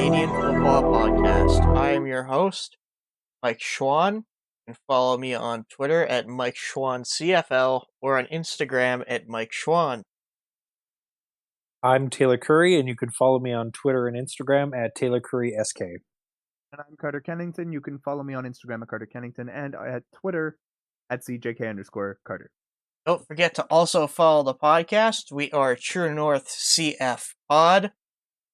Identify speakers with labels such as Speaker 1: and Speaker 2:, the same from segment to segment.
Speaker 1: Canadian Football Podcast. I am your host, Mike Schwan. You can follow me on Twitter at Mike Schwan CFL or on Instagram at Mike Schwan.
Speaker 2: I'm Taylor Curry, and you can follow me on Twitter and Instagram at Taylor Curry SK.
Speaker 3: And I'm Carter Kennington. You can follow me on Instagram at Carter Kennington and at Twitter at CJK_Carter.
Speaker 1: Don't forget to also follow the podcast. We are True North CF Pod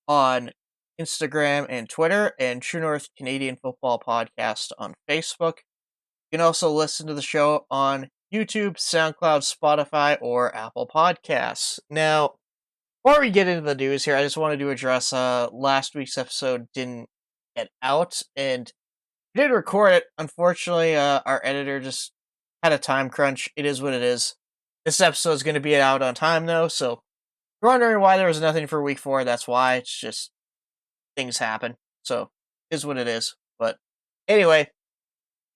Speaker 1: on Instagram and Twitter, and True North Canadian Football Podcast on Facebook. You can also listen to the show on YouTube, SoundCloud, Spotify, or Apple Podcasts. Now, before we get into the news here, I just wanted to address last week's episode didn't get out, and we did record it. Unfortunately, our editor just had a time crunch. It is what it is. This episode is going to be out on time, though, so if you're wondering why there was nothing for week 4, that's why. It's just things happen. So, it is what it is. But anyway,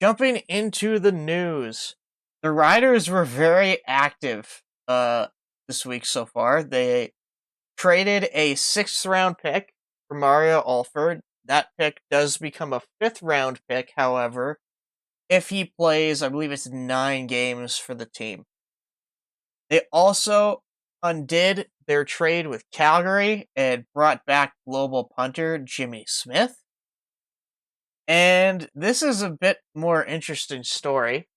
Speaker 1: jumping into the news. The Riders were very active this week so far. They traded a 6th round pick for Mario Alford. That pick does become a 5th round pick, however, if he plays, I believe it's 9 games for the team. They also undid their trade with Calgary and brought back global punter Jimmy Smith. And this is a bit more interesting story.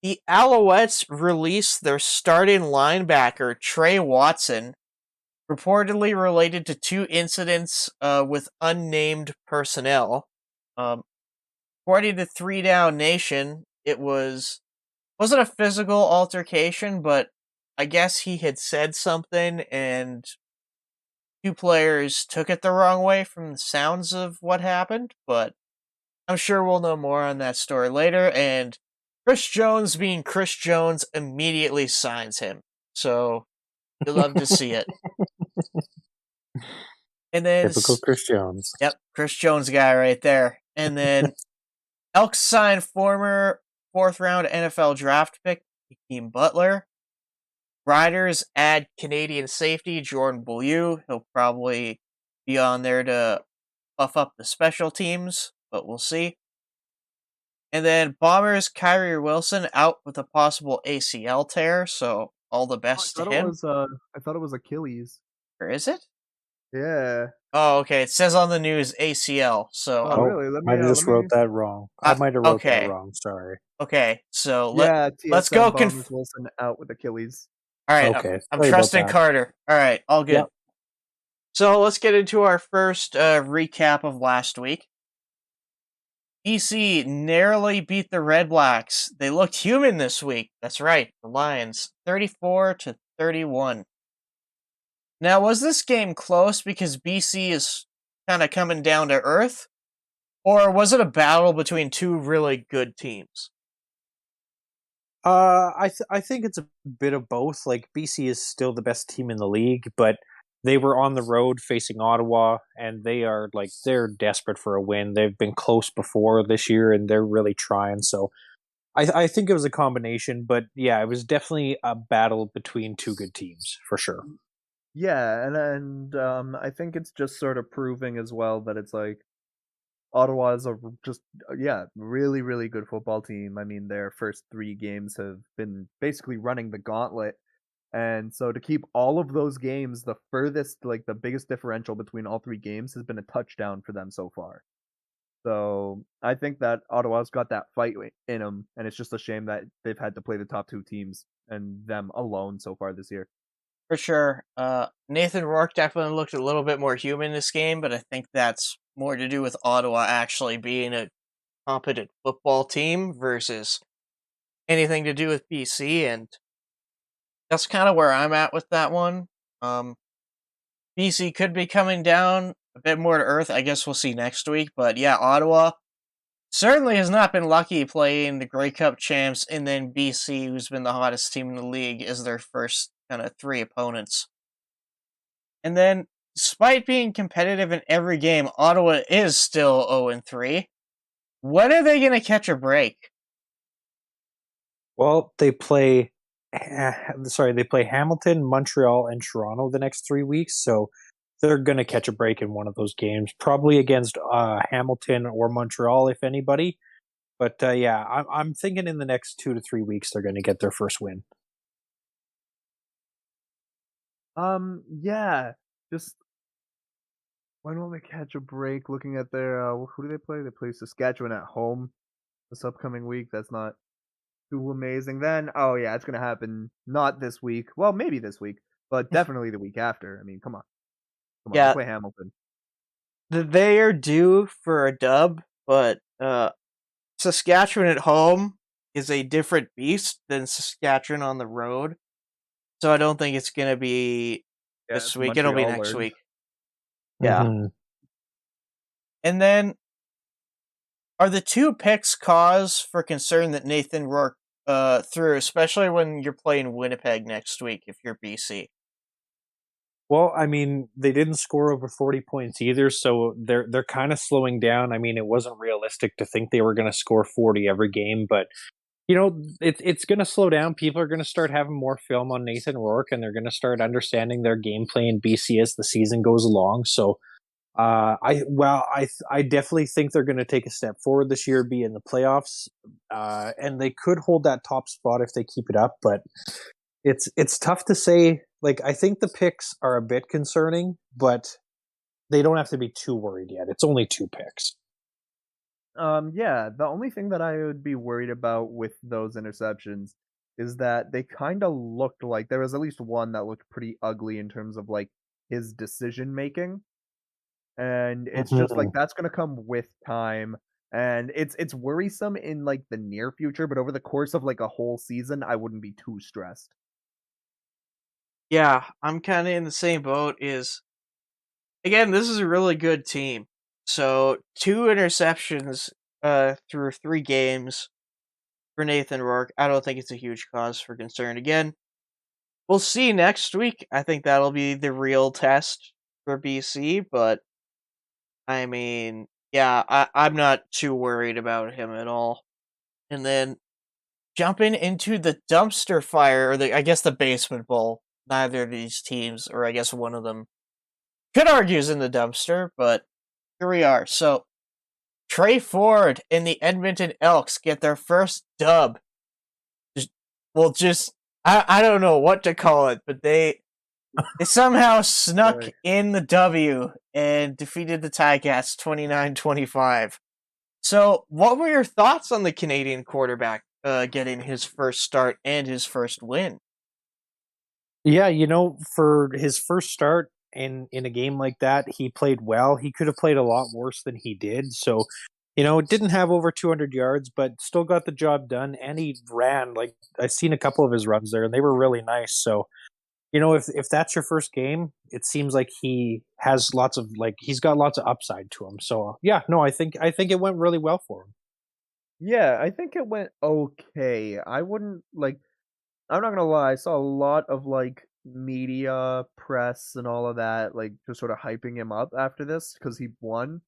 Speaker 1: The Alouettes released their starting linebacker, Trey Watson, reportedly related to 2 incidents with unnamed personnel. According to 3 Down Nation, it wasn't a physical altercation, but I guess he had said something and 2 players took it the wrong way from the sounds of what happened, but I'm sure we'll know more on that story later, and Chris Jones, being Chris Jones, immediately signs him. So, you'll love to see it. And then
Speaker 2: Typical Chris Jones.
Speaker 1: Yep, Chris Jones guy right there. And then Elks signed former 4th round NFL draft pick Hakeem Butler. Riders add Canadian safety Jordan Beaulieu. He'll probably be on there to buff up the special teams, but we'll see. And then Bombers Kyrie Wilson out with a possible ACL tear, so all the best to him.
Speaker 3: I thought it was Achilles.
Speaker 1: Or is it?
Speaker 3: Yeah.
Speaker 1: Oh, okay. It says on the news ACL, so...
Speaker 3: Oh, really?
Speaker 2: I just wrote that wrong. I might have wrote that wrong, sorry.
Speaker 1: Okay, so let's
Speaker 3: go
Speaker 1: Bombers
Speaker 3: Wilson out with Achilles.
Speaker 1: Alright,
Speaker 2: Okay,
Speaker 1: I'm trusting Carter. Alright, all good.
Speaker 2: Yep.
Speaker 1: So let's get into our first recap of last week. BC narrowly beat the Red Blacks. They looked human this week. That's right, the Lions. 34-31. Now, was this game close because BC is kind of coming down to earth? Or was it a battle between 2 really good teams?
Speaker 2: I think it's a bit of both. Like, BC is still the best team in the league, but they were on the road facing Ottawa, and they're desperate for a win. They've been close before this year, and they're really trying. So I think it was a combination, but yeah, it was definitely a battle between 2 good teams, for sure.
Speaker 3: Yeah, and I think it's just sort of proving as well that it's like Ottawa is really, really good football team. I mean, their first 3 games have been basically running the gauntlet. And so to keep all of those games, the biggest differential between all 3 games has been a touchdown for them so far. So I think that Ottawa's got that fight in them, and it's just a shame that they've had to play the top 2 teams and them alone so far this year.
Speaker 1: For sure. Nathan Rourke definitely looked a little bit more human this game, but I think that's more to do with Ottawa actually being a competent football team versus anything to do with BC, and that's kind of where I'm at with that one. BC could be coming down a bit more to earth. I guess we'll see next week. But yeah, Ottawa certainly has not been lucky playing the Grey Cup champs and then BC, who's been the hottest team in the league, as their first kind of 3 opponents. And then, despite being competitive in every game, Ottawa is still 0-3. When are they going to catch a break?
Speaker 2: Well, they play Hamilton, Montreal, and Toronto the next 3 weeks, so they're going to catch a break in one of those games, probably against Hamilton or Montreal, if anybody. But yeah, I'm thinking in the next 2 to 3 weeks they're going to get their first win.
Speaker 3: Yeah, just why don't they catch a break? Looking at their who do they play? They play Saskatchewan at home this upcoming week. That's not too amazing. Then, oh yeah, it's gonna happen not this week. Well, maybe this week, but definitely the week after. I mean, come on, they
Speaker 1: Yeah,
Speaker 3: play Hamilton.
Speaker 1: they are due for a dub, but Saskatchewan at home is a different beast than Saskatchewan on the road. So I don't think it's gonna be
Speaker 3: Yeah,
Speaker 1: this
Speaker 3: it's
Speaker 1: week. It'll be next
Speaker 3: Montreal-ward.
Speaker 1: week. Yeah.
Speaker 2: Mhm.
Speaker 1: And then, are the two picks cause for concern that Nathan Rourke threw, especially when you're playing Winnipeg next week if you're BC?
Speaker 2: Well, I mean, they didn't score over 40 points either, so they're kind of slowing down. I mean, it wasn't realistic to think they were going to score 40 every game, but it's going to slow down. People are going to start having more film on Nathan Rourke, and they're going to start understanding their gameplay in BC as the season goes along. So, I definitely think they're going to take a step forward this year, be in the playoffs, and they could hold that top spot if they keep it up. But it's tough to say. Like, I think the picks are a bit concerning, but they don't have to be too worried yet. It's only 2 picks.
Speaker 3: Yeah, the only thing that I would be worried about with those interceptions is that they kind of looked like there was at least one that looked pretty ugly in terms of like his decision making, and it's just like
Speaker 2: Mhm.
Speaker 3: that's gonna come with time, and it's worrisome in like the near future, but over the course of like a whole season, I wouldn't be too stressed.
Speaker 1: Yeah, I'm kind of in the same boat. Again, this is a really good team. So 2 interceptions through 3 games for Nathan Rourke. I don't think it's a huge cause for concern. Again, we'll see next week. I think that'll be the real test for BC, but I mean, yeah, I'm not too worried about him at all. And then jumping into the dumpster fire, or I guess the basement bowl. Neither of these teams, or I guess one of them, could argue is in the dumpster, but here we are. So Trey Ford and the Edmonton Elks get their first dub. Just I don't know what to call it, but they somehow snuck
Speaker 3: Boy.
Speaker 1: in the W and defeated the Ticats 29-25. So, what were your thoughts on the Canadian quarterback getting his first start and his first win?
Speaker 2: Yeah, for his first start in a game like that, he played well. He could have played a lot worse than he did. So, didn't have over 200 yards, but still got the job done. And he ran. Like, I've seen a couple of his runs there, and they were really nice. So, if that's your first game, it seems like he has he's got lots of upside to him. So, yeah, no, I think it went really well for him.
Speaker 3: Yeah, I think it went okay. I wouldn't like I'm not gonna lie, I saw a lot of like media, press, and all of that, like just sort of hyping him up after this because he won.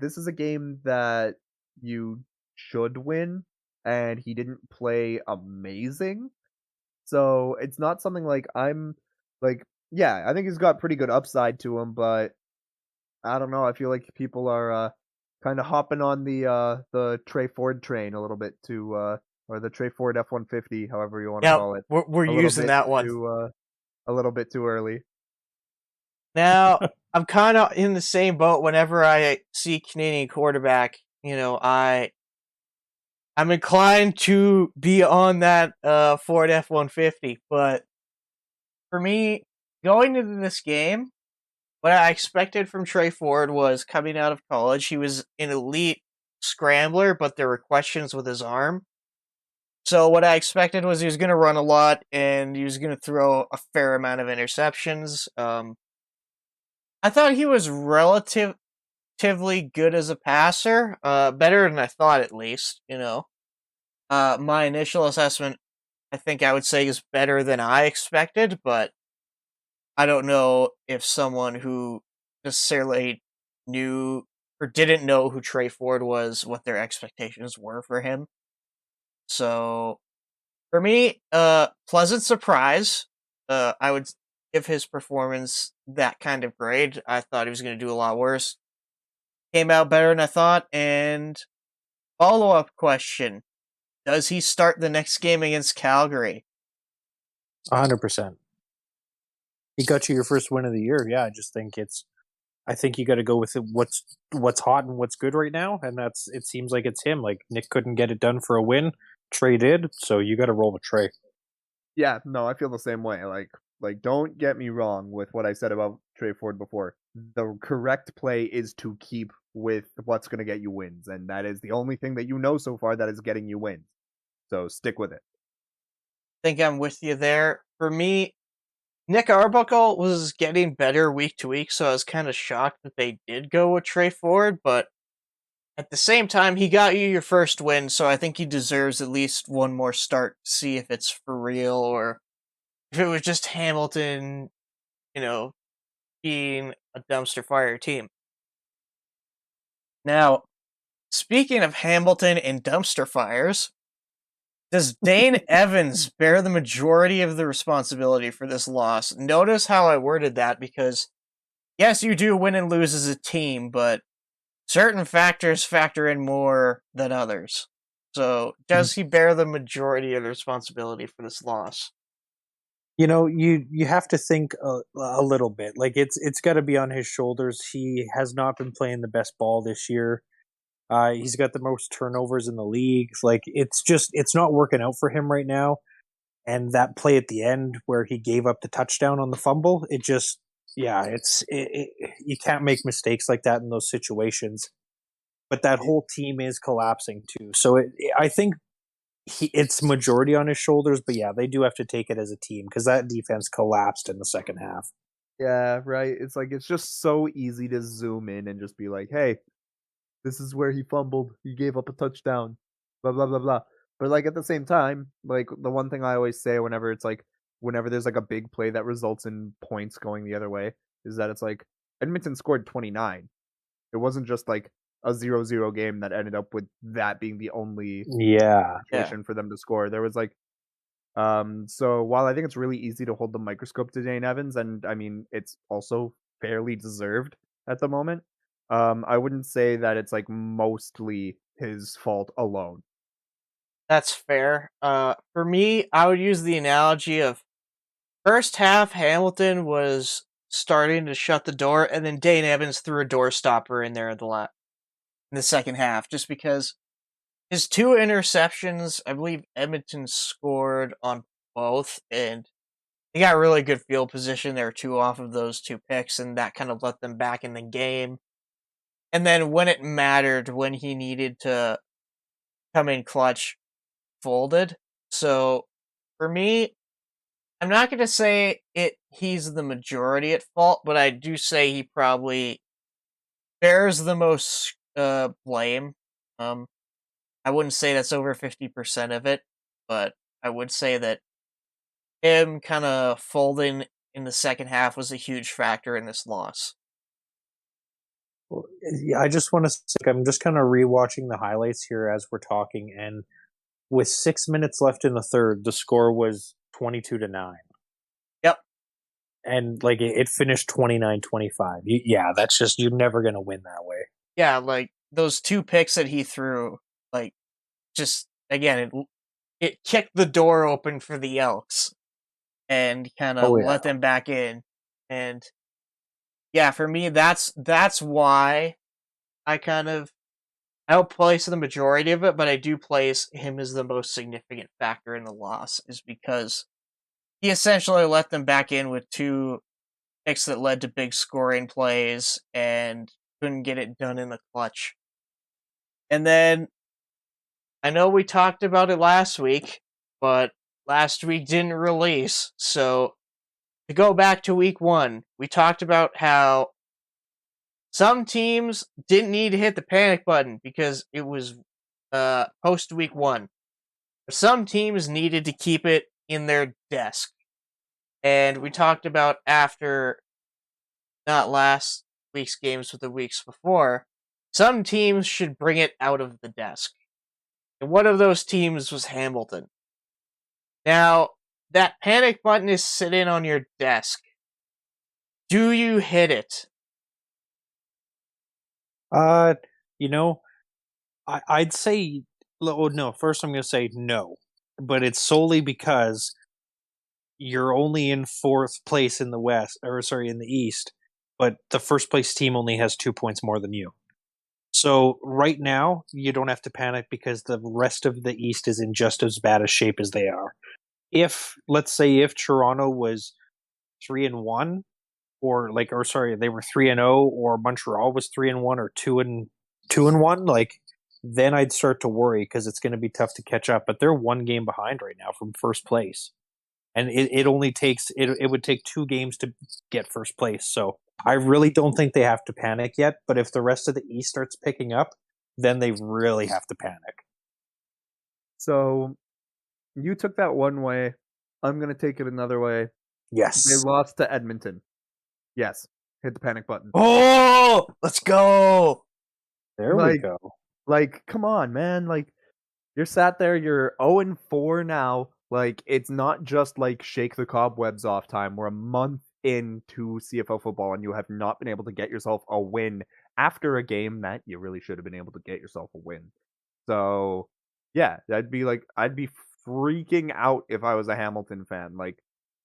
Speaker 3: This is a game that you should win, and he didn't play amazing. So it's not something like I'm like, yeah, I think he's got pretty good upside to him, but I don't know. I feel like people are kind of hopping on the Trey Ford train a little bit too or the Trey Ford F-150, however you want to
Speaker 1: Yeah,
Speaker 3: call it,
Speaker 1: we're
Speaker 3: a little
Speaker 1: using
Speaker 3: bit
Speaker 1: that one.
Speaker 3: too a little bit too early.
Speaker 1: Now, I'm kind of in the same boat whenever I see Canadian quarterback. I'm inclined to be on that Ford F-150, but for me, going into this game, what I expected from Trey Ford was coming out of college. He was an elite scrambler, but there were questions with his arm. So what I expected was he was going to run a lot and he was going to throw a fair amount of interceptions. I thought he was relatively good as a passer, better than I thought at least. My initial assessment, I think I would say, is better than I expected, but I don't know if someone who necessarily knew or didn't know who Trey Ford was, what their expectations were for him. So for me, pleasant surprise. I would give his performance that kind of grade. I thought he was going to do a lot worse. Came out better than I thought. And follow-up question. Does he start the next game against Calgary?
Speaker 2: 100%. He got you your first win of the year. Yeah, I think you got to go with what's hot and what's good right now, and it seems like it's him. Like Nick couldn't get it done for a win, Trey did, so you got to roll with Trey.
Speaker 3: Yeah, no, I feel the same way. Like don't get me wrong with what I said about Trey Ford before. The correct play is to keep with what's going to get you wins, and that is the only thing that you know so far that is getting you wins. So stick with it.
Speaker 1: I think I'm with you there. For me, Nick Arbuckle was getting better week to week, so I was kind of shocked that they did go with Trey Ford, but at the same time, he got you your first win, so I think he deserves at least one more start to see if it's for real or if it was just Hamilton, being a dumpster fire team. Now, speaking of Hamilton and dumpster fires, does Dane Evans bear the majority of the responsibility for this loss? Notice how I worded that because, yes, you do win and lose as a team, but certain factors factor in more than others. So, does he bear the majority of the responsibility for this loss?
Speaker 2: You have to think a little bit. Like it's got to be on his shoulders. He has not been playing the best ball this year. He's got the most turnovers in the league. Like it's not working out for him right now. And that play at the end where he gave up the touchdown on the fumble, you can't make mistakes like that in those situations. But that whole team is collapsing too. So I think it's majority on his shoulders. But yeah, they do have to take it as a team because that defense collapsed in the second half.
Speaker 3: Yeah, right. It's like it's just so easy to zoom in and just be like, "Hey, this is where he fumbled. He gave up a touchdown." Blah blah blah blah. But like at the same time, like the one thing I always say whenever there's like a big play that results in points going the other way is that it's like Edmonton scored 29. It wasn't just like a 0-0 game that ended up with that being the only situation for them to score. There was like so while I think it's really easy to hold the microscope to Dane Evans, and I mean it's also fairly deserved at the moment, I wouldn't say that it's like mostly his fault alone.
Speaker 1: That's fair. For me, I would use the analogy of first half Hamilton was starting to shut the door, and then Dane Evans threw a door stopper in there in the second half, just because his two interceptions, I believe Edmonton scored on both, and they got really good field position. There were two off of those two picks, and that kind of let them back in the game. And then when it mattered, when he needed to come in clutch, folded. So for me, I'm not going to say he's the majority at fault, but I do say he probably bears the most blame. I wouldn't say that's over 50% of it, but I would say that him kind of folding in the second half was a huge factor in this loss.
Speaker 2: Yeah, I just want to say, I'm just kind of rewatching the highlights here as we're talking, and with 6 minutes left in the third, the score was 22-9.
Speaker 1: Yep.
Speaker 2: And like it finished 29-25. Yeah, that's just, you're never going to win that way.
Speaker 1: Yeah, like those two picks that he threw, like just again, it kicked the door open for the Elks and kind of let them back in. And yeah, for me, that's why I don't place the majority of it, but I do place him as the most significant factor in the loss, is because he essentially let them back in with two picks that led to big scoring plays and couldn't get it done in the clutch. And then, I know we talked about it last week, but last week didn't release, so to go back to week 1, we talked about how some teams didn't need to hit the panic button because it was post week 1. Some teams needed to keep it in their desk. And we talked about after not last week's games, but the weeks before, some teams should bring it out of the desk. And one of those teams was Hamilton. Now, that panic button is sitting on your desk Do you hit it?
Speaker 2: You know, I'd say no. First, I'm going to say no, but it's solely because you're only in fourth place in the West, or sorry, in the East, but the first place team only has 2 points more than you. So right now, you don't have to panic because the rest of the East is in just as bad a shape as they are. If let's say if Toronto was 3-1, or sorry, they were 3-0, or Montreal was 3-1, or 2-1, like then I'd start to worry because it's going to be tough to catch up. But they're one game behind right now from first place, and it only takes it would take 2 games to get first place. So I really don't think they have to panic yet. But if the rest of the East starts picking up, then they really have to panic.
Speaker 3: So you took that one way. I'm going to take it another way. They
Speaker 2: Yes.
Speaker 3: lost to Edmonton. Yes. Hit the panic button.
Speaker 1: Oh, let's go.
Speaker 2: There we go.
Speaker 3: Like, come on, man. Like, you're sat there, you're 0-4 now. Like, it's not just like shake the cobwebs off time. We're a month into CFL football and you have not been able to get yourself a win after a game that you really should have been able to get yourself a win. So, yeah, I'd be freaking out if I was a Hamilton fan. Like,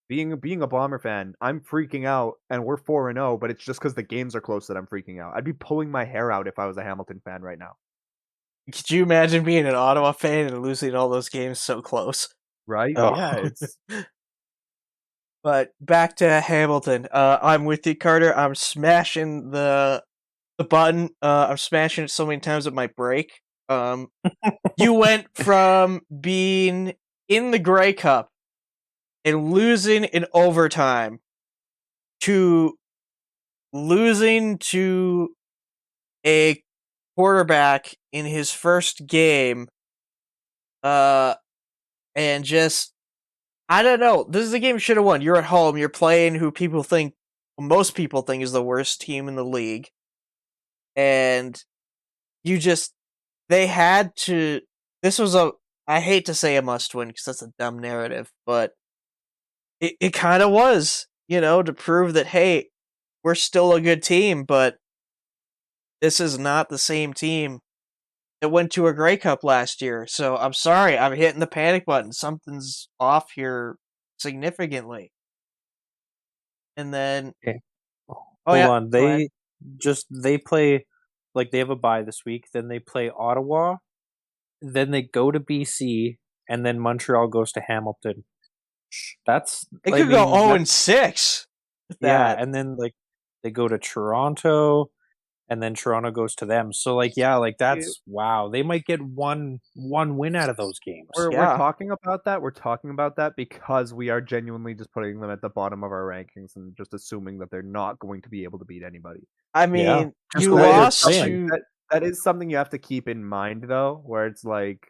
Speaker 3: being a Bomber fan, I'm freaking out, and we're 4-0, but it's just because the games are close that I'm freaking out. I'd be pulling my hair out if I was a Hamilton fan right now.
Speaker 1: Could you imagine being an Ottawa fan and losing all those games so close?
Speaker 3: Right?
Speaker 2: Oh.
Speaker 3: Yeah, it's
Speaker 1: But back to Hamilton. I'm with you, Carter. I'm smashing the button. I'm smashing it so many times it might break. You went from being in the Grey Cup and losing in overtime to losing to a quarterback in his first game, and just, I don't know. This is a game you should have won. You're at home. You're playing who most people think is the worst team in the league, and they had to. This was I hate to say a must win because that's a dumb narrative, but it kind of was, to prove that, hey, we're still a good team, but this is not the same team that went to a Grey Cup last year. So I'm sorry, I'm hitting the panic button. Something's off here significantly. And then,
Speaker 2: Okay.
Speaker 1: oh
Speaker 2: Hold
Speaker 1: yeah,
Speaker 2: on.
Speaker 1: go ahead.
Speaker 2: They play, like, they have a bye this week, then they play Ottawa, then they go to BC, and then Montreal goes to Hamilton. That's
Speaker 1: It could go 0-6 with that.
Speaker 2: Yeah, and then like they go to Toronto, and then Toronto goes to them. So like, yeah, like that's wow. They might get one win out of those games.
Speaker 3: we're
Speaker 1: Yeah.
Speaker 3: talking about that. We're talking about that because we are genuinely just putting them at the bottom of our rankings and just assuming that they're not going to be able to beat anybody.
Speaker 1: I mean,
Speaker 2: Yeah.
Speaker 1: you
Speaker 2: the way they're
Speaker 1: lost
Speaker 2: playing.
Speaker 1: to.
Speaker 3: That is something you have to keep in mind though, where it's like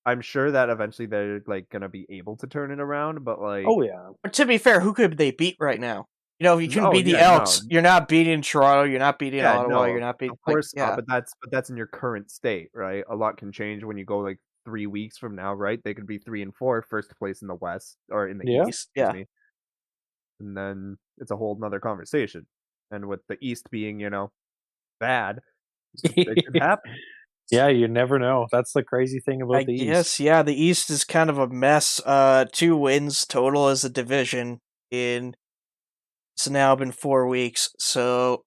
Speaker 3: I'm sure that eventually they're like gonna be able to turn it around, but like
Speaker 2: Oh yeah.
Speaker 1: But to be fair, who could they beat right now? If you couldn't
Speaker 3: Oh,
Speaker 1: beat the
Speaker 3: yeah,
Speaker 1: Elks,
Speaker 3: no.
Speaker 1: you're not beating Toronto, you're not beating
Speaker 3: Yeah,
Speaker 1: Ottawa,
Speaker 3: no,
Speaker 1: you're not beating.
Speaker 3: of course
Speaker 1: yeah.
Speaker 3: not, but that's in your current state, right? A lot can change when you go like 3 weeks from now, right? They could be 3-4, first place in the West or in the
Speaker 2: Yeah.
Speaker 3: East,
Speaker 1: Yeah.
Speaker 3: excuse me. And then it's a whole nother conversation. And with the East being, bad, it could happen.
Speaker 2: Yeah, you never know. That's the crazy thing about the East.
Speaker 1: Yes, yeah, the East is kind of a mess. 2 wins total as a division it's now been 4 weeks. So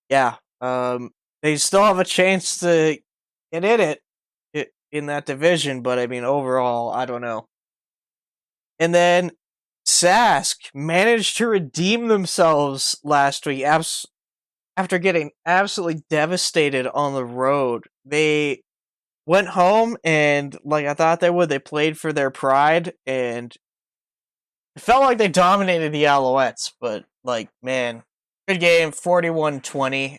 Speaker 1: yeah, they still have a chance to get in in that division, but I mean overall, I don't know. And then Sask managed to redeem themselves last week after getting absolutely devastated on the road. They went home and, like I thought they would, they played for their pride, and it felt like they dominated the Alouettes, but, like, man, good game, 41-20.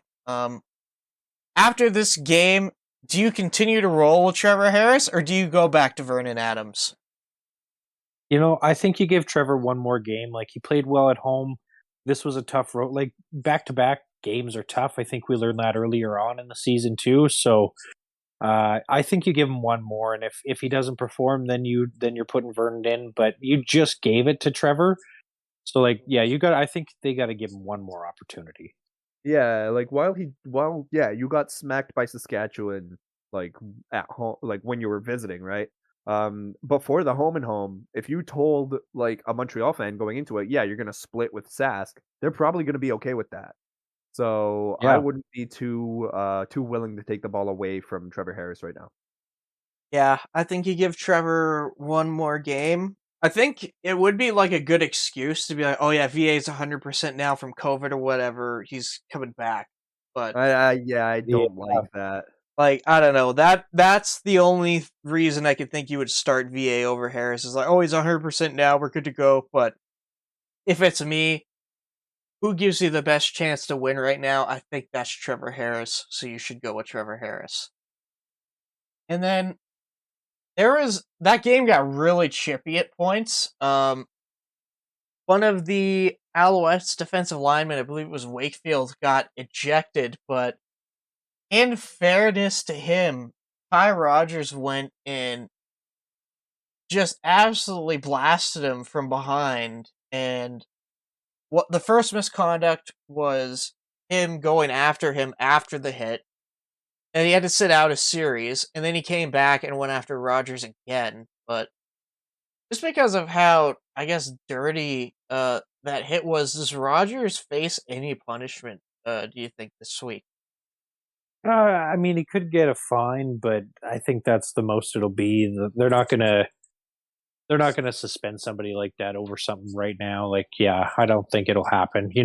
Speaker 1: After this game, do you continue to roll with Trevor Harris, or do you go back to Vernon Adams?
Speaker 2: I think you give Trevor one more game. Like, he played well at home. This was a tough road. Like, back-to-back games are tough. I think we learned that earlier on in the season too. So I think you give him one more, and if he doesn't perform, then you're putting Vernon in. But you just gave it to Trevor. So I think they got to give him one more opportunity.
Speaker 3: Yeah, like you got smacked by Saskatchewan like at home, like when you were visiting, right? Before the home and home, if you told like a Montreal fan going into it, yeah, you're gonna split with Sask, they're probably gonna be okay with that. So I
Speaker 2: Yeah.
Speaker 3: wouldn't be too willing to take the ball away from Trevor Harris right now.
Speaker 1: Yeah, I think you give Trevor one more game. I think it would be like a good excuse to be like, oh yeah, VA is 100% now from COVID or whatever. He's coming back. But
Speaker 3: I
Speaker 2: Yeah.
Speaker 3: don't like that.
Speaker 1: like, I don't know. That's the only reason I could think you would start VA over Harris is like, oh, he's 100% now. We're good to go. But if it's me, who gives you the best chance to win right now? I think that's Trevor Harris. So you should go with Trevor Harris. And then that game got really chippy at points. One of the Alouettes defensive linemen, I believe it was Wakefield, got ejected, but in fairness to him, Ty Rogers went and just absolutely blasted him from behind. And what the first misconduct was him going after him after the hit, and he had to sit out a series, and then he came back and went after Rogers again. But just because of how, I guess, dirty that hit was, does Rogers face any punishment, do you think, this week?
Speaker 2: I mean, he could get a fine, but I think that's the most it'll be. They're not going to suspend somebody like that over something right now. Like, yeah, I don't think it'll happen. We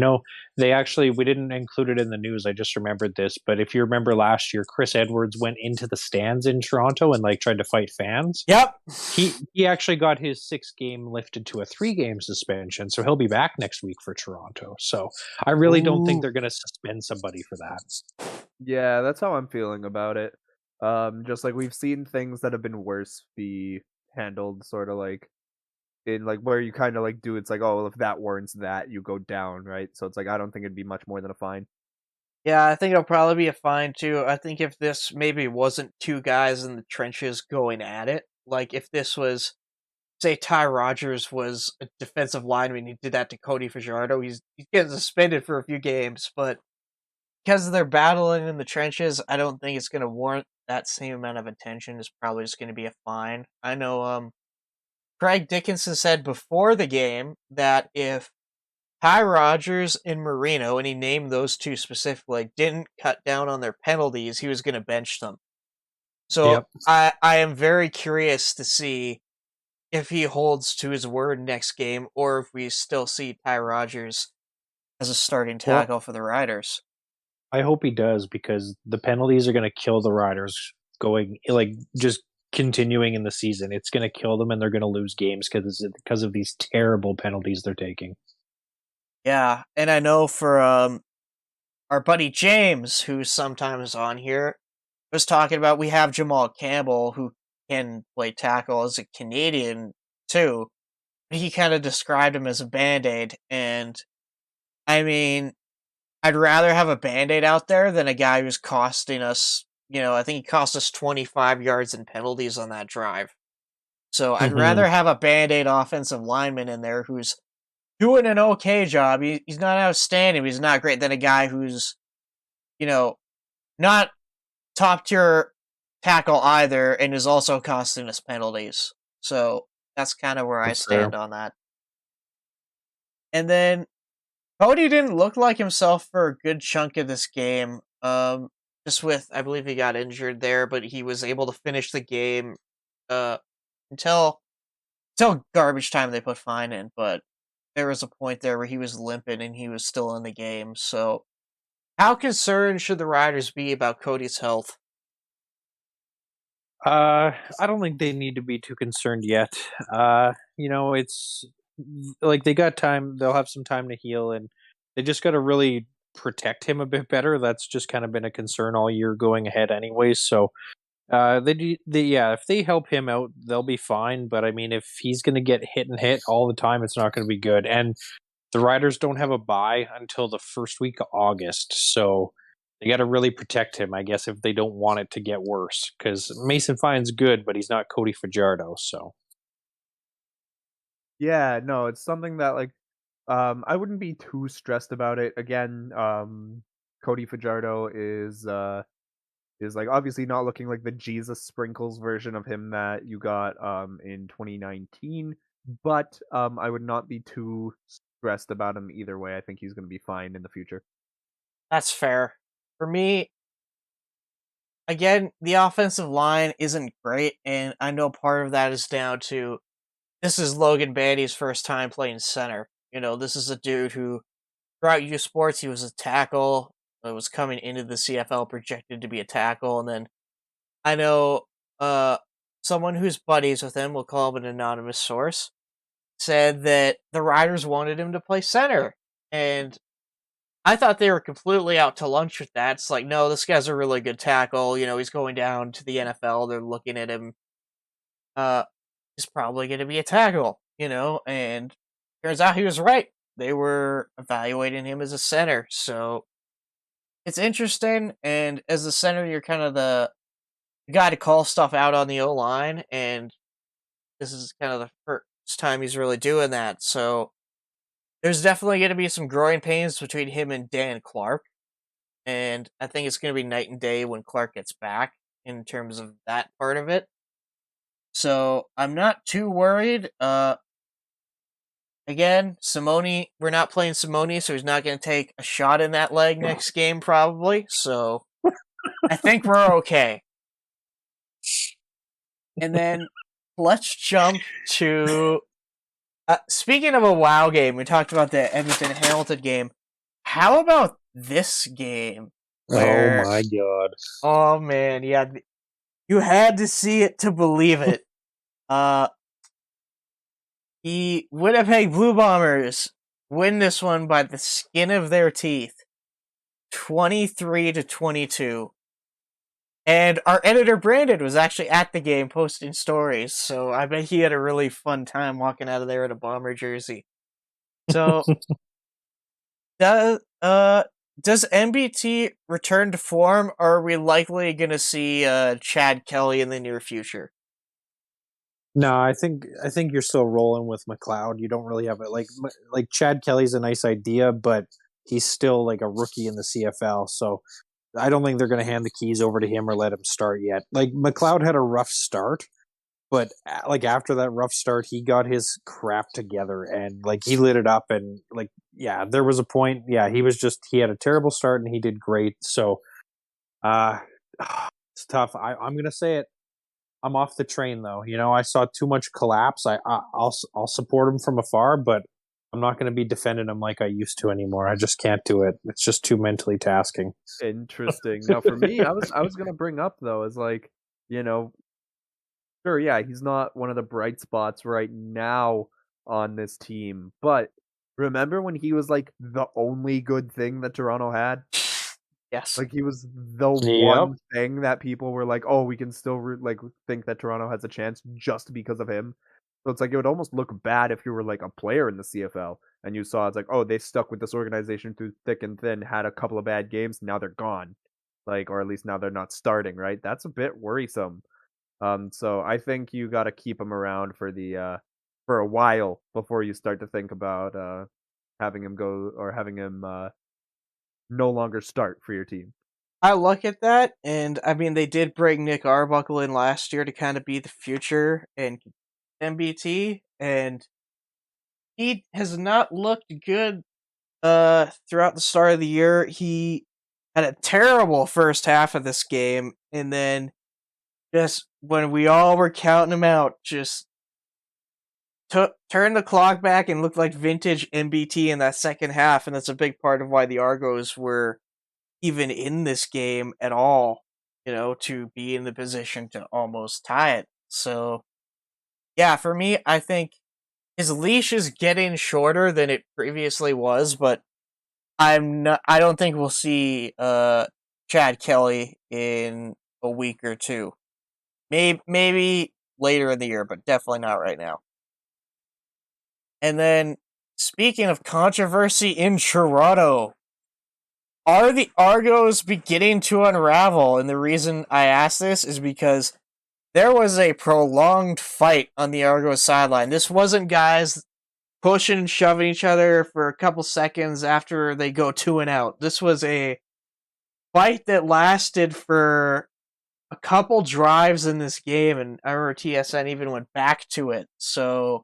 Speaker 2: didn't include it in the news. I just remembered this. But if you remember last year, Chris Edwards went into the stands in Toronto and like tried to fight fans.
Speaker 1: Yep.
Speaker 2: He actually got his 6-game lifted to a 3-game suspension. So he'll be back next week for Toronto. So I really don't think they're going to suspend somebody for that.
Speaker 3: Yeah, that's how I'm feeling about it. Just like we've seen things that have been worse be handled sort of like in like where you kind of like do it's like, oh, well, if that warrants that, you go down, right? So it's like I don't think it'd be much more than a fine.
Speaker 1: Yeah, I think it'll probably be a fine too. I think if this maybe wasn't two guys in the trenches going at it, like if this was, say, Ty Rogers was a defensive lineman, he did that to Cody Fajardo, he's getting suspended for a few games, but because they're battling in the trenches, I don't think it's going to warrant that same amount of attention. It's probably just going to be a fine. I know Craig Dickinson said before the game that if Ty Rogers and Marino, and he named those two specifically, didn't cut down on their penalties, he was going to bench them. So
Speaker 2: Yep.
Speaker 1: I am very curious to see if he holds to his word next game, or if we still see Ty Rogers as a starting tackle for the Riders.
Speaker 2: I hope he does because the penalties are going to kill the Riders going like just continuing in the season. It's going to kill them and they're going to lose games because of these terrible penalties they're taking.
Speaker 1: Yeah, and I know for our buddy James, who's sometimes on here, was talking about we have Jamal Campbell who can play tackle as a Canadian too. He kind of described him as a band-aid, and I mean, I'd rather have a band-aid out there than a guy who's costing us, I think he cost us 25 yards in penalties on that drive. So I'd rather have a band-aid offensive lineman in there who's doing an okay job. He's not outstanding, but he's not great, than a guy who's, not top-tier tackle either and is also costing us penalties. So that's kind of where I stand on that. And then Cody didn't look like himself for a good chunk of this game. Just with, I believe he got injured there, but he was able to finish the game until garbage time they put fine in. But there was a point there where he was limping and he was still in the game. So how concerned should the Riders be about Cody's health?
Speaker 2: I don't think they need to be too concerned yet. It's like they got time. They'll have some time to heal, and they just got to really protect him a bit better. That's just kind of been a concern all year going ahead, anyways. So, if they help him out, they'll be fine. But I mean, if he's going to get hit all the time, it's not going to be good. And the Riders don't have a bye until the first week of August, so they got to really protect him, I guess, if they don't want it to get worse. Because Mason Fine's good, but he's not Cody Fajardo, so.
Speaker 3: Yeah, no, it's something that like I wouldn't be too stressed about it. Again, Cody Fajardo is like obviously not looking like the Jesus Sprinkles version of him that you got in 2019, but I would not be too stressed about him either way. I think he's going to be fine in the future.
Speaker 1: That's fair. For me, again, the offensive line isn't great, and I know part of that is down to this is Logan Bandy's first time playing center. This is a dude who throughout U Sports he was a tackle. Was coming into the CFL projected to be a tackle, and then I know someone who's buddies with him, we'll call him an anonymous source, said that the Riders wanted him to play center, and I thought they were completely out to lunch with that. It's like, no, this guy's a really good tackle. He's going down to the NFL. They're looking at him. He's probably going to be a tackle, and turns out he was right. They were evaluating him as a center, so it's interesting. And as a center, you're kind of the guy to call stuff out on the O-line, and this is kind of the first time he's really doing that. So there's definitely going to be some growing pains between him and Dan Clark, and I think it's going to be night and day when Clark gets back in terms of that part of it. So I'm not too worried. Again, Simone, we're not playing Simone, so he's not going to take a shot in that leg next game probably. So I think we're okay. And then let's jump to speaking of a WoW game, we talked about the Edmonton-Hamilton game. How about this game?
Speaker 2: Oh my god.
Speaker 1: Oh man, yeah. You had to see it to believe it. The Winnipeg Blue Bombers win this one by the skin of their teeth. 23-22. And our editor Brandon was actually at the game posting stories, so I bet he had a really fun time walking out of there in a Bomber jersey. So, does MBT return to form, or are we likely going to see Chad Kelly in the near future?
Speaker 2: No, I think you're still rolling with McLeod. You don't really have it like Chad Kelly's a nice idea, but he's still like a rookie in the CFL, so I don't think they're going to hand the keys over to him or let him start yet. Like McLeod had a rough start, but like after that rough start, he got his crap together and like he lit it up. And like, yeah, there was a point. Yeah, he had a terrible start and he did great. So, it's tough. I'm going to say it. I'm off the train though. I saw too much collapse. I'll support him from afar, but I'm not going to be defending him like I used to anymore. I just can't do it. It's just too mentally tasking.
Speaker 3: Interesting. Now, for me, I was going to bring up though is like, sure, yeah, he's not one of the bright spots right now on this team, but remember when he was like the only good thing that Toronto had?
Speaker 1: Yes.
Speaker 3: Like he was the one thing that people were like, oh, we can still think that Toronto has a chance just because of him. So it's like it would almost look bad if you were like a player in the CFL and you saw it's like, oh, they stuck with this organization through thick and thin, had a couple of bad games, now they're gone. Like, or at least now they're not starting, right? That's a bit worrisome. So I think you got to keep him around for a while before you start to think about having him go or having him no longer start for your team.
Speaker 1: I look at that, and I mean, they did bring Nick Arbuckle in last year to kind of be the future and MBT, and he has not looked good throughout the start of the year. He had a terrible first half of this game, and then just when we all were counting him out, just turned the clock back and looked like vintage MBT in that second half, and that's a big part of why the Argos were even in this game at all, to be in the position to almost tie it. So, yeah, for me, I think his leash is getting shorter than it previously was, but I don't think we'll see Chad Kelly in a week or two. Maybe later in the year, but definitely not right now. And then, speaking of controversy in Toronto, are the Argos beginning to unravel? And the reason I ask this is because there was a prolonged fight on the Argos sideline. This wasn't guys pushing and shoving each other for a couple seconds after they go 2-and-out. This was a fight that lasted for a couple drives in this game, and I remember TSN even went back to it. So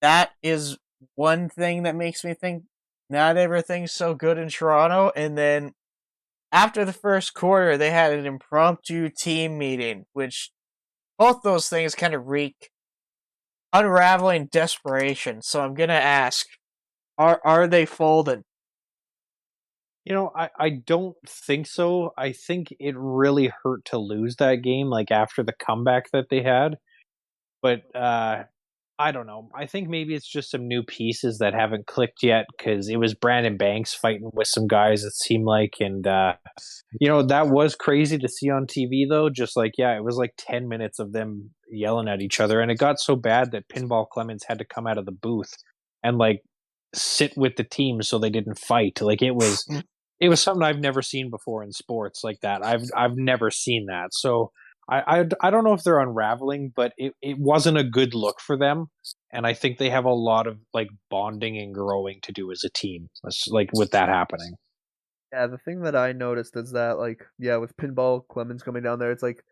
Speaker 1: that is one thing that makes me think not everything's so good in Toronto. And then after the first quarter, they had an impromptu team meeting, which both those things kind of reek unraveling desperation. So I'm gonna ask, are they folding?
Speaker 2: I don't think so. I think it really hurt to lose that game, like after the comeback that they had. But I don't know. I think maybe it's just some new pieces that haven't clicked yet because it was Brandon Banks fighting with some guys, it seemed like. And, that was crazy to see on TV, though. Just like, yeah, it was like 10 minutes of them yelling at each other. And it got so bad that Pinball Clemens had to come out of the booth and, like, sit with the team so they didn't fight. Like, it was. It was something I've never seen before in sports like that. I've never seen that. So I don't know if they're unraveling, but it wasn't a good look for them. And I think they have a lot of like bonding and growing to do as a team. Like with that happening.
Speaker 3: Yeah, the thing that I noticed is that, like, yeah, with Pinball Clemens coming down there, it's like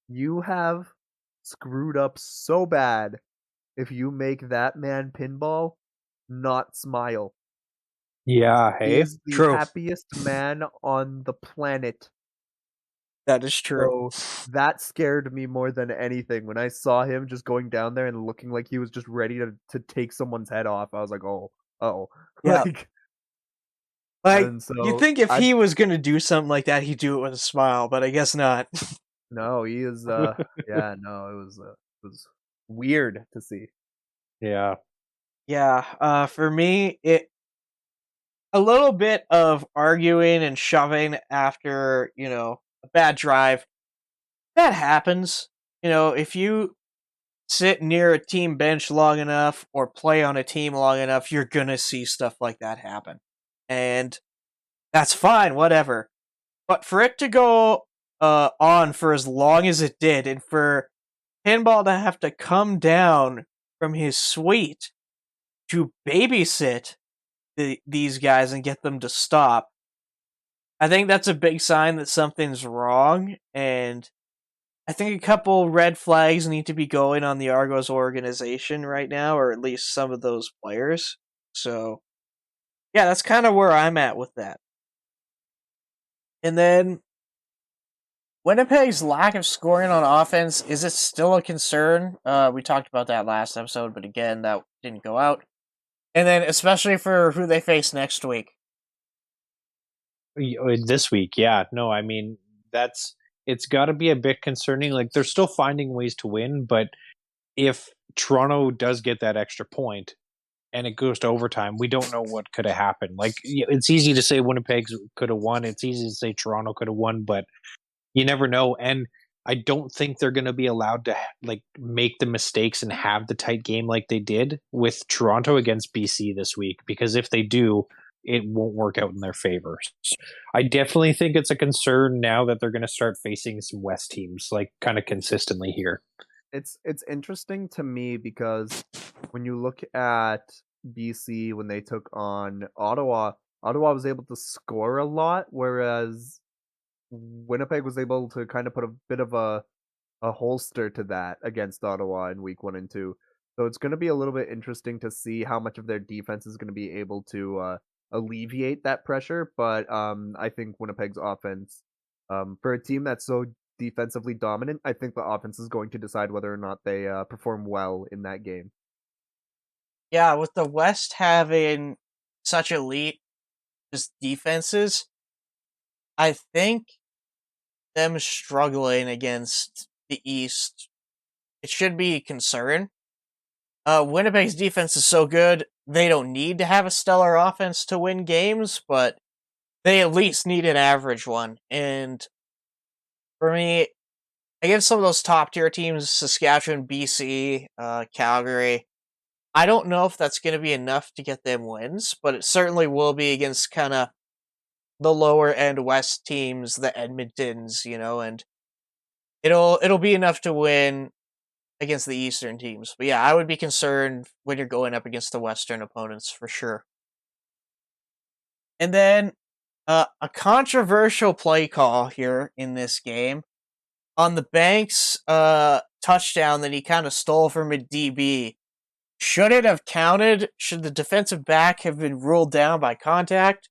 Speaker 3: you have screwed up so bad if you make that man Pinball not smile.
Speaker 2: Yeah,
Speaker 3: He
Speaker 2: hey.
Speaker 3: is the
Speaker 1: True.
Speaker 3: happiest man on the planet.
Speaker 1: That is true.
Speaker 3: So that scared me more than anything. When I saw him just going down there and looking like he was just ready to take someone's head off, I was like, oh, oh.
Speaker 1: Yeah. Like,
Speaker 3: and so
Speaker 1: you'd think if he was going to do something like that, he'd do it with a smile, but I guess not.
Speaker 3: No, he is, yeah, no, it was weird to see.
Speaker 2: Yeah.
Speaker 1: Yeah, for me, a little bit of arguing and shoving after, a bad drive. That happens. If you sit near a team bench long enough or play on a team long enough, you're going to see stuff like that happen. And that's fine, whatever. But for it to go on for as long as it did, and for Pinball to have to come down from his suite to babysit these guys and get them to stop, I think that's a big sign that something's wrong, and I think a couple red flags need to be going on the Argos organization right now, or at least some of those players. So, yeah, that's kind of where I'm at with that. And then, Winnipeg's lack of scoring on offense, is it still a concern? We talked about that last episode, but again, that didn't go out. And then, especially for who they face next week.
Speaker 2: This week, yeah. No, I mean, it's got to be a bit concerning. Like, they're still finding ways to win, but if Toronto does get that extra point and it goes to overtime, we don't know what could have happened. Like, it's easy to say Winnipeg could have won. It's easy to say Toronto could have won, but you never know. And I don't think they're going to be allowed to like make the mistakes and have the tight game like they did with Toronto against BC this week, because if they do, it won't work out in their favor. I definitely think it's a concern now that they're going to start facing some West teams like kind of consistently here.
Speaker 3: It's interesting to me because when you look at BC when they took on Ottawa was able to score a lot, whereas Winnipeg was able to kind of put a bit of a holster to that against Ottawa in week 1 and 2. So it's going to be a little bit interesting to see how much of their defense is going to be able to alleviate that pressure. But I think Winnipeg's offense, for a team that's so defensively dominant, I think the offense is going to decide whether or not they perform well in that game.
Speaker 1: Yeah, with the West having such elite just defenses, I think them struggling against the East, it should be a concern. Winnipeg's defense is so good, they don't need to have a stellar offense to win games, but they at least need an average one. And for me, against some of those top tier teams, Saskatchewan, BC, Calgary, I don't know if that's going to be enough to get them wins, but it certainly will be against kind of the lower end West teams, the Edmontons, and it'll be enough to win against the Eastern teams. But yeah, I would be concerned when you're going up against the Western opponents for sure. And then a controversial play call here in this game on the Banks touchdown that he kind of stole from a DB. Should it have counted? Should the defensive back have been ruled down by contact?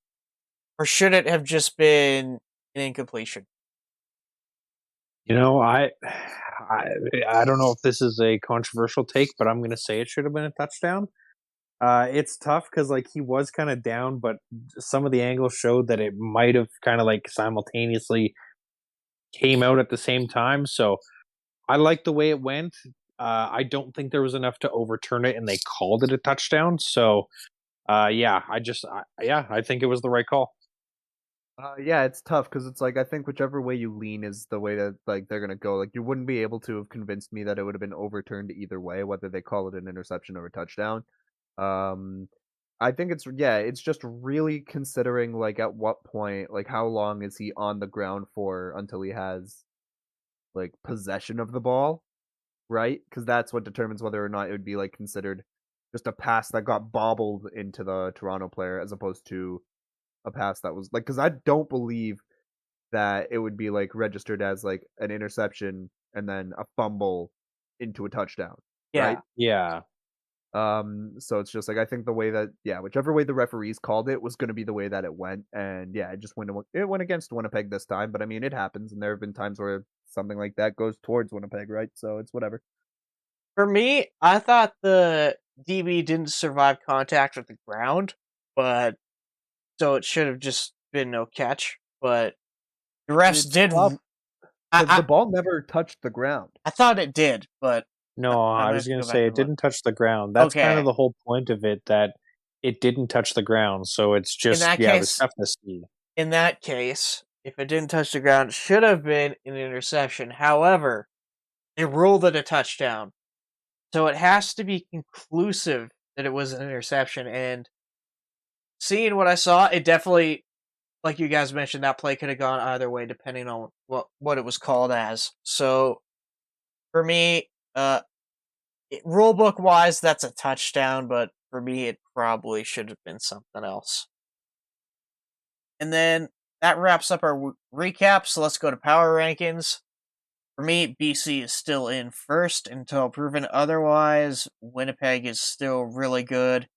Speaker 1: Or should it have just been an incompletion?
Speaker 2: You know, I don't know if this is a controversial take, but I'm going to say it should have been a touchdown. It's tough because like he was kind of down, but some of the angles showed that it might have kind of like simultaneously came out at the same time. So I like the way it went. I don't think there was enough to overturn it, and they called it a touchdown. So yeah, I think it was the right call.
Speaker 3: Yeah, it's tough because it's like I think whichever way you lean is the way that like they're gonna go. Like you wouldn't be able to have convinced me that it would have been overturned either way, whether they call it an interception or a touchdown. Um, I think it's just really considering like at what point, like how long is he on the ground for until he has like possession of the ball, right? Because that's what determines whether or not it would be like considered just a pass that got bobbled into the Toronto player as opposed to a pass that was like because I don't believe that it would be like registered as like an interception and then a fumble into a touchdown, right?
Speaker 2: Yeah.
Speaker 3: So it's just like I think the way that whichever way the referees called it was going to be the way that it went, and yeah, it went against Winnipeg this time, but I mean it happens, and there have been times where something like that goes towards Winnipeg, right? So it's whatever.
Speaker 1: For me, I thought the DB didn't survive contact with the ground, but so it should have just been no catch. But the refs
Speaker 3: It's
Speaker 1: did.
Speaker 3: tough, because
Speaker 1: I
Speaker 3: the ball never touched the ground.
Speaker 1: thought it did, but
Speaker 2: No,
Speaker 1: I'm
Speaker 2: I
Speaker 1: gonna
Speaker 2: was
Speaker 1: have to
Speaker 2: going
Speaker 1: go
Speaker 2: to
Speaker 1: back
Speaker 2: say
Speaker 1: and
Speaker 2: it
Speaker 1: look.
Speaker 2: didn't touch the ground. That's kind of
Speaker 1: Okay,
Speaker 2: the whole point of it, that it didn't touch the ground. So it's
Speaker 1: in
Speaker 2: just,
Speaker 1: that
Speaker 2: yeah, it was
Speaker 1: case,
Speaker 2: tough to see.
Speaker 1: if it didn't touch the ground, it should have been an interception. However, they ruled it a touchdown, so it has to be conclusive that it was an interception. And seeing what I saw, it definitely, like you guys mentioned, that play could have gone either way depending on what it was called as. So for me, rule book wise, that's a touchdown, but for me, it probably should have been something else. And then that wraps up our recap. So let's go to power rankings. For me, BC is still in first until proven otherwise. Winnipeg is still really good.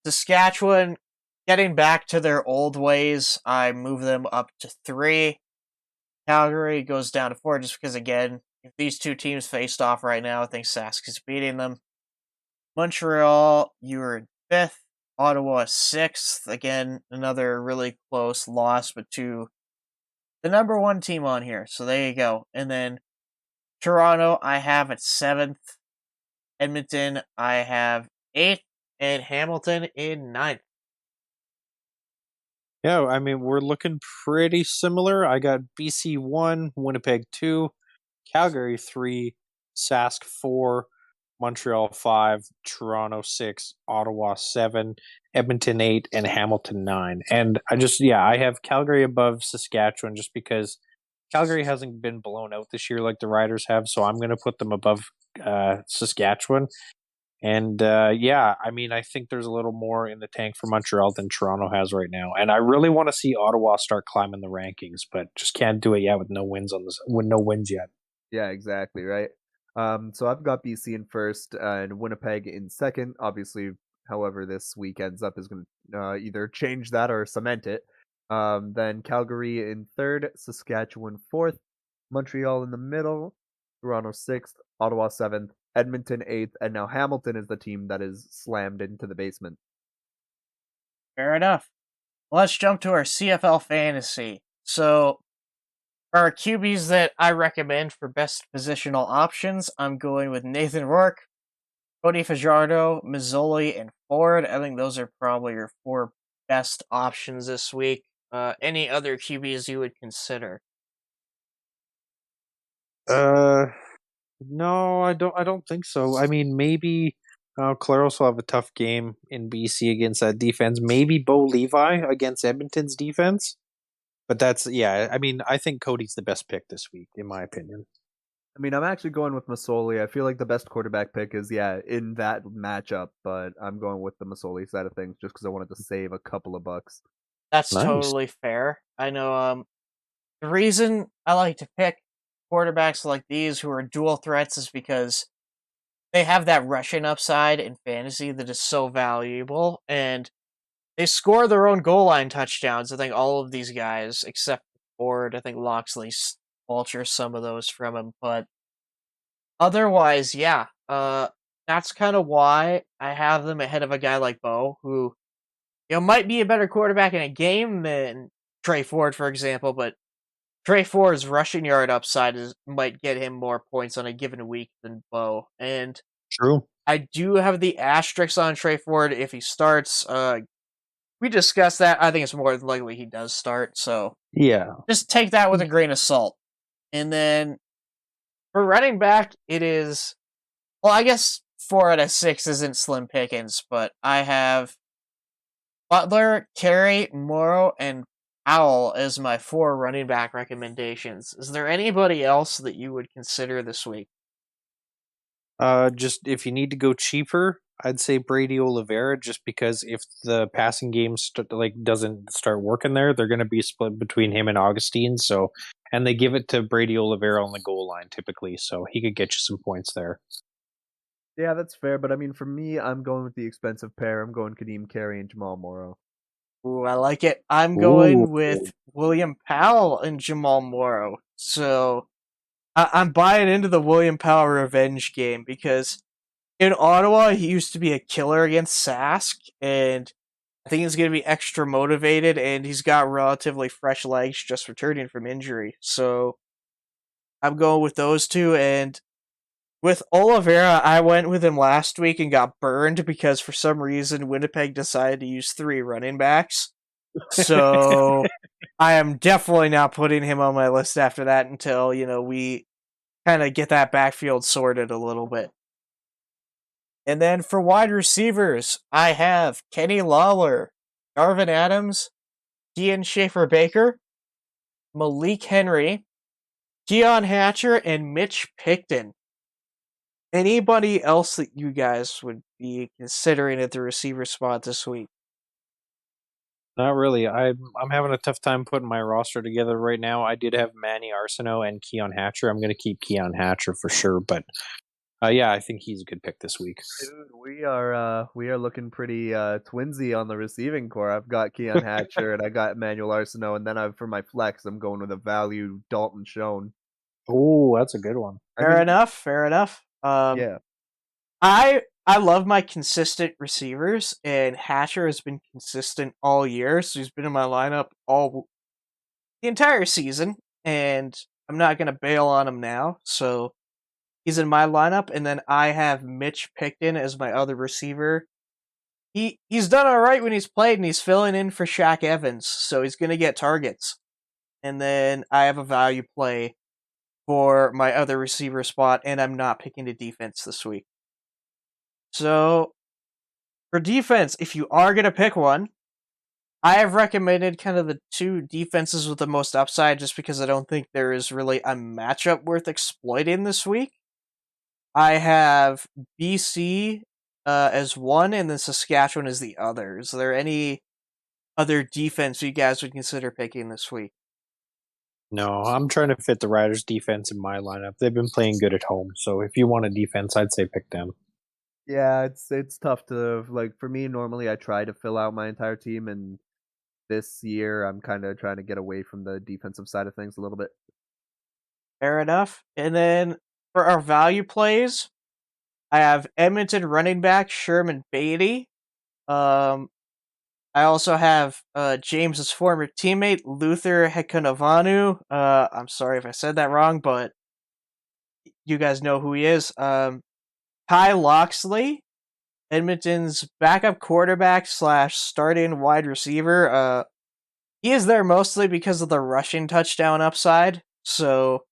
Speaker 1: Saskatchewan, getting back to their old ways, I move them up to 3. Calgary goes down to 4 just because, again, if these two teams faced off right now, I think Sask is beating them. Montreal, you're in 5th. Ottawa, 6th. Again, another really close loss, but to the number 1 team on here. So there you go. And then Toronto, I have at 7th. Edmonton, I have 8th. And Hamilton in 9th.
Speaker 2: Yeah, I mean, we're looking pretty similar. I got BC 1, Winnipeg 2, Calgary 3, Sask 4, Montreal 5, Toronto 6, Ottawa 7, Edmonton 8, and Hamilton 9. And I have Calgary above Saskatchewan just because Calgary hasn't been blown out this year like the Riders have, so I'm going to put them above Saskatchewan. And I mean, I think there's a little more in the tank for Montreal than Toronto has right now. And I really want to see Ottawa start climbing the rankings, but just can't do it yet with no wins yet.
Speaker 3: Yeah, exactly, right. So I've got BC in first and Winnipeg in second. Obviously, however this week ends up is going to either change that or cement it. Then Calgary in third, Saskatchewan fourth, Montreal in the middle, Toronto sixth, Ottawa seventh, Edmonton eighth, and now Hamilton is the team that is slammed into the basement.
Speaker 1: Fair enough. Let's jump to our CFL fantasy. So, for our QBs that I recommend for best positional options, I'm going with Nathan Rourke, Cody Fajardo, Mazzoli, and Ford. I think those are probably your 4 best options this week. Any other QBs you would consider?
Speaker 2: No, I don't think so. I mean, maybe Claros will have a tough game in BC against that defense. Maybe Bo Levi against Edmonton's defense. But I mean, I think Cody's the best pick this week, in my opinion.
Speaker 3: I mean, I'm actually going with Masoli. I feel like the best quarterback pick is, in that matchup, but I'm going with the Masoli side of things just because I wanted to save a couple of bucks.
Speaker 1: That's
Speaker 2: Nice.
Speaker 1: totally fair. I know the reason I like to pick quarterbacks like these who are dual threats is because they have that rushing upside in fantasy that is so valuable, and they score their own goal line touchdowns. I think all of these guys, except Ford, I think Loxley vultures some of those from him, but otherwise, yeah, that's kind of why I have them ahead of a guy like Bo, who might be a better quarterback in a game than Trey Ford, for example, but Trey Ford's rushing yard upside might get him more points on a given week than Bo. And
Speaker 2: True.
Speaker 1: I do have the asterisk on Trey Ford if he starts. We discussed that. I think it's more than likely he does start, so
Speaker 2: Yeah.
Speaker 1: just take that with a grain of salt. And then for running back, it is, well, I guess 4 out of 6 isn't slim pickings, but I have Butler, Carey, Morrow, and Powell as my 4 running back recommendations. Is there anybody else that you would consider this week?
Speaker 2: Just if you need to go cheaper, I'd say Brady Oliveira, just because if the passing game doesn't start working there, they're going to be split between him and Augustine. So, and they give it to Brady Oliveira on the goal line typically, so he could get you some points there.
Speaker 3: Yeah, that's fair, but I mean, for me, I'm going with the expensive pair. I'm going Kadeem Carey and Jamal Morrow.
Speaker 1: Ooh, I like it. I'm
Speaker 2: Ooh.
Speaker 1: going with William Powell and Jamal Morrow. So I'm buying into the William Powell revenge game because in Ottawa, he used to be a killer against Sask, and I think he's going to be extra motivated, and he's got relatively fresh legs just returning from injury. So I'm going with those two, and with Oliveira, I went with him last week and got burned because for some reason Winnipeg decided to use 3 running backs. So I am definitely not putting him on my list after that until, we kind of get that backfield sorted a little bit. And then for wide receivers, I have Kenny Lawler, Darvin Adams, Ian Schaefer-Baker, Malik Henry, Keon Hatcher, and Mitch Picton. Anybody else that you guys would be considering at the receiver spot this week?
Speaker 2: Not really. I'm having a tough time putting my roster together right now. I did have Manny Arsenault and Keon Hatcher. I'm going to keep Keon Hatcher for sure, but yeah, I think he's a good pick this week.
Speaker 3: Dude, we are looking pretty twinsy on the receiving core. I've got Keon Hatcher and I got Emmanuel Arsenault, and then for my flex, I'm going with a value Dalton Schoen.
Speaker 2: Oh, that's a good one.
Speaker 1: Fair enough.
Speaker 3: Yeah.
Speaker 1: I love my consistent receivers, and Hatcher has been consistent all year, so he's been in my lineup all the entire season, and I'm not going to bail on him now, so he's in my lineup, and then I have Mitch Picton as my other receiver. He's done all right when he's played, and he's filling in for Shaq Evans, so he's going to get targets. And then I have a value play for my other receiver spot, and I'm not picking a defense this week. So, for defense, if you are going to pick one, I have recommended kind of the 2 defenses with the most upside just because I don't think there is really a matchup worth exploiting this week. I have BC as one, and then Saskatchewan as the other. Is there any other defense you guys would consider picking this week?
Speaker 2: No, I'm trying to fit the Riders' defense in my lineup. They've been playing good at home, so if you want a defense, I'd say pick them.
Speaker 3: Yeah, it's tough to, like, for me, normally I try to fill out my entire team, and this year I'm kind of trying to get away from the defensive side of things a little bit.
Speaker 1: Fair enough. And then for our value plays, I have Edmonton running back Sherman Beatty. I also have James's former teammate Luther Hekanovanu. I'm sorry if I said that wrong, but you guys know who he is. Ty Loxley, Edmonton's backup quarterback / starting wide receiver. He is there mostly because of the rushing touchdown upside. So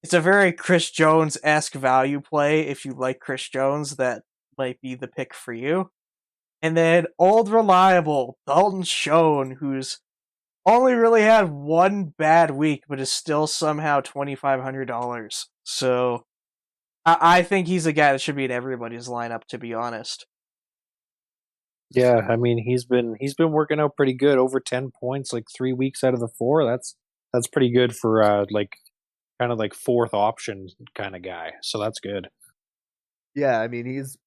Speaker 1: it's a very Chris Jones-esque value play. If you like Chris Jones, that might be the pick for you. And then old reliable Dalton Schoen, who's only really had one bad week, but is still somehow $2,500. So I think he's a guy that should be in everybody's lineup, to be honest.
Speaker 2: Yeah, I mean he's been working out pretty good, over 10 points like 3 weeks out of the 4. That's pretty good for like kind of like fourth option kind of guy. So that's good.
Speaker 3: Yeah, I mean he's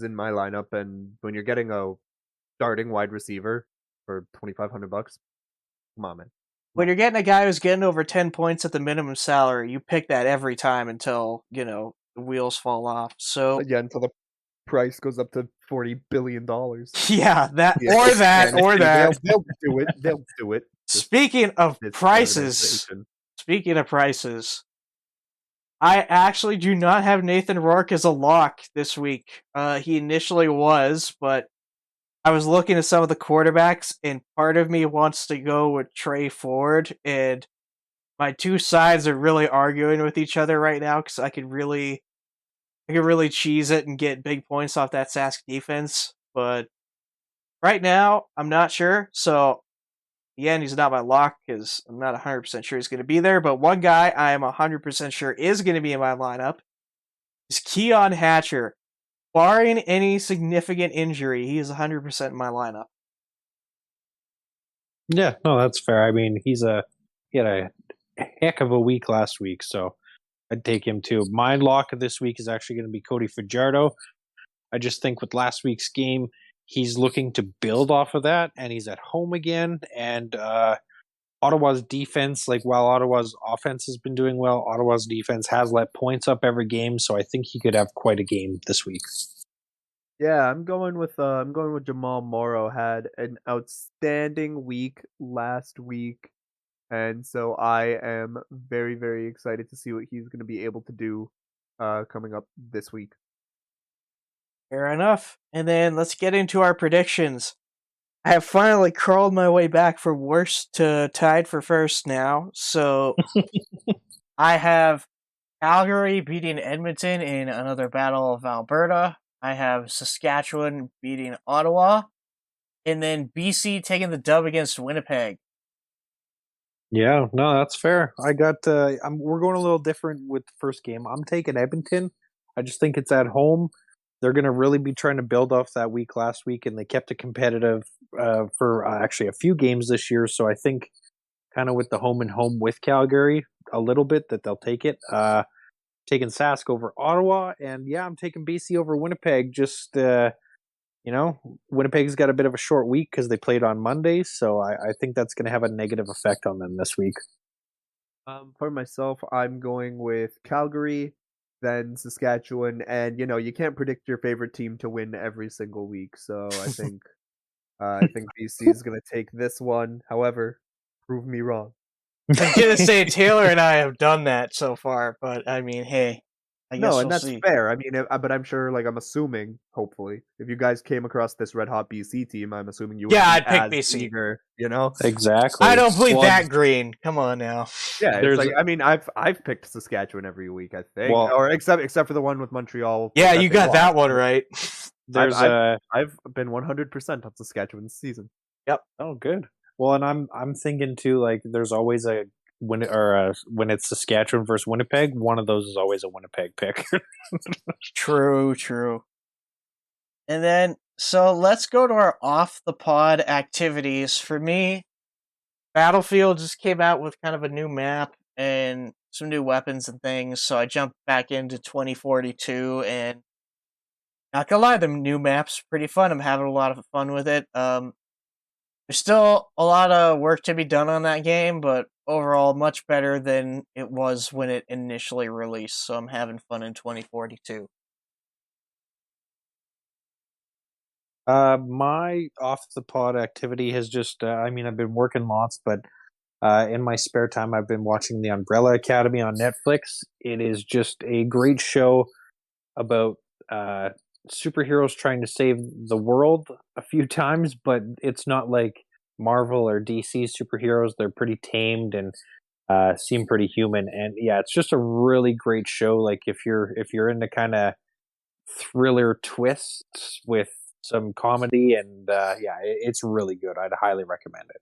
Speaker 3: in my lineup, and when you're getting a starting wide receiver for $2,500, come on, man.
Speaker 1: When you're getting a guy who's getting over 10 points at the minimum salary, you pick that every time until, the wheels fall off. So,
Speaker 3: Yeah, until the price goes up to $40 billion.
Speaker 1: yeah, that,
Speaker 3: Yeah,
Speaker 1: or that,
Speaker 3: and
Speaker 1: or that.
Speaker 3: they'll do it. They'll do it.
Speaker 1: Speaking of
Speaker 3: This
Speaker 1: prices,
Speaker 3: organization.
Speaker 1: I actually do not have Nathan Rourke as a lock this week. He initially was, but I was looking at some of the quarterbacks, and part of me wants to go with Trey Ford, and my two sides are really arguing with each other right now because I could really cheese it and get big points off that Sask defense. But right now, I'm not sure. So again, he's not my lock because I'm not 100% sure he's going to be there. But one guy I am 100% sure is going to be in my lineup is Keon Hatcher. Barring any significant injury, he is 100% in my lineup.
Speaker 2: Yeah, no, that's fair. I mean, he had a heck of a week last week, so I'd take him too. My lock of this week is actually going to be Cody Fajardo. I just think with last week's game, he's looking to build off of that, and he's at home again. And Ottawa's defense, like while Ottawa's offense has been doing well, Ottawa's defense has let points up every game, so I think he could have quite a game this week.
Speaker 3: Yeah, I'm going with Jamal Morrow. Had an outstanding week last week, and so I am very, very excited to see what he's going to be able to do coming up this week.
Speaker 1: Fair enough. And then let's get into our predictions. I have finally crawled my way back from worst to tied for first now. So I have Calgary beating Edmonton in another Battle of Alberta. I have Saskatchewan beating Ottawa. And then BC taking the dub against Winnipeg.
Speaker 2: Yeah, no, that's fair. I got. We're going a little different with the first game. I'm taking Edmonton. I just think it's at home. They're going to really be trying to build off that week last week, and they kept it competitive for actually a few games this year. So I think kind of with the home and home with Calgary a little bit that they'll take it. Taking Sask over Ottawa, and yeah, I'm taking BC over Winnipeg. Just Winnipeg's got a bit of a short week because they played on Mondays, so I think that's going to have a negative effect on them this week.
Speaker 3: For myself, I'm going with Calgary, then Saskatchewan, and you can't predict your favorite team to win every single week. So I think BC is going to take this one. However, prove me wrong.
Speaker 1: I'm gonna say Taylor and I have done that so far, but I mean, hey, I guess
Speaker 3: No,
Speaker 1: we'll
Speaker 3: and that's
Speaker 1: see.
Speaker 3: fair. I mean, but I'm sure, like, I'm assuming, hopefully, if you guys came across this red hot BC team, I'm assuming you would
Speaker 1: Yeah,
Speaker 3: be
Speaker 1: I'd pick
Speaker 3: as
Speaker 1: BC.
Speaker 3: eager,
Speaker 2: Exactly.
Speaker 1: I don't bleed that green. Come on now.
Speaker 3: Yeah,
Speaker 2: There's-
Speaker 3: it's like, I mean, I've picked Saskatchewan every week, I think,
Speaker 2: Well-
Speaker 3: or except for the one with Montreal.
Speaker 1: Yeah,
Speaker 3: that
Speaker 1: you
Speaker 3: they
Speaker 1: got
Speaker 3: lost.
Speaker 1: that one right.
Speaker 2: There's
Speaker 3: I've been 100% on Saskatchewan this season.
Speaker 2: Oh, good. Well, and I'm thinking too. Like, there's always when it's Saskatchewan versus Winnipeg, one of those is always a Winnipeg pick.
Speaker 1: True. And then, so let's go to our off the pod activities. For me, Battlefield just came out with kind of a new map and some new weapons and things, so I jumped back into 2042, and not gonna lie, the new map's pretty fun. I'm having a lot of fun with it. There's still a lot of work to be done on that game, but overall, much better than it was when it initially released, so I'm having fun in 2042.
Speaker 2: My off the pod activity has just, I've been working lots, but in my spare time, I've been watching The Umbrella Academy on Netflix. It is just a great show about superheroes trying to save the world a few times, but it's not like Marvel or DC superheroes. They're pretty tamed and seem pretty human. And yeah, it's just a really great show. Like if you're into kind of thriller twists with some comedy, and it's really good. I'd highly recommend it.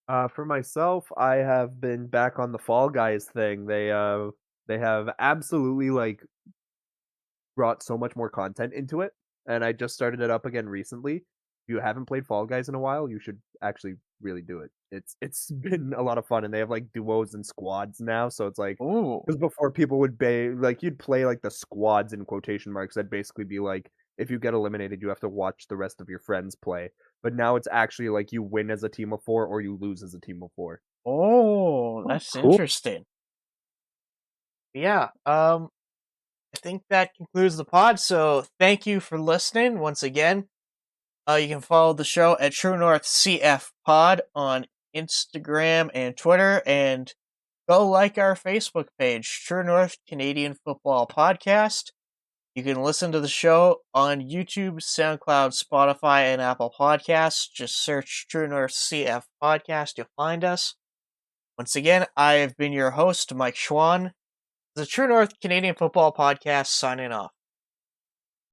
Speaker 3: For myself, I have been back on the Fall Guys thing. They have absolutely like brought so much more content into it, and I just started it up again recently. If you haven't played Fall Guys in a while, you should actually really do it. It's been a lot of fun, and they have like duos and squads now, so it's like
Speaker 1: Ooh.
Speaker 3: because before people would be like you'd play like the squads in quotation marks. That'd basically be like if you get eliminated, you have to watch the rest of your friends play. But now it's actually like you win as a team of 4 or you lose as a team of 4.
Speaker 1: Oh,
Speaker 2: Oh,
Speaker 1: that's
Speaker 2: cool.
Speaker 1: interesting. Yeah. I think that concludes the pod. So thank you for listening once again. You can follow the show at True North CF Pod on Instagram and Twitter, and go like our Facebook page, True North Canadian Football Podcast. You can listen to the show on YouTube, SoundCloud, Spotify, and Apple Podcasts. Just search True North CF Podcast, you'll find us. Once again, I have been your host, Mike Schwann, the True North Canadian Football Podcast, signing off.